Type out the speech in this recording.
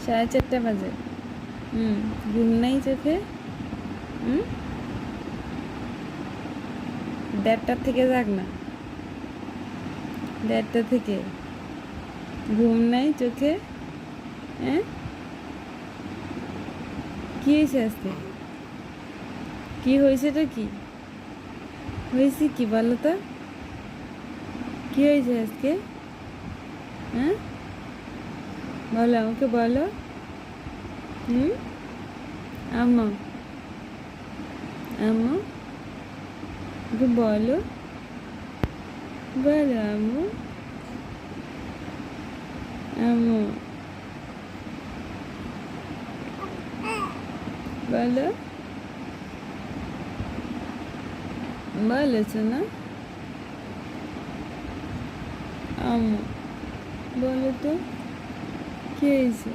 4:30 বাজে। ঘুম নাই চোখে? 1:30টার থেকে যাক না, 1:30টা থেকে ঘুম নাই চোখে? হ্যাঁ, কি হয়েছে আজকে? কি হয়েছেটা কি হয়েছে? কি বলো তো, কি হয়েছে আজকে? হ্যাঁ, বলো, আমাকে বলো। আম্মু, আম্মু, একটু বলো, বলো আম্মু, আম্মু, বলো, বলেছো না? আম্মু, বলো তো, কি হয়েছে?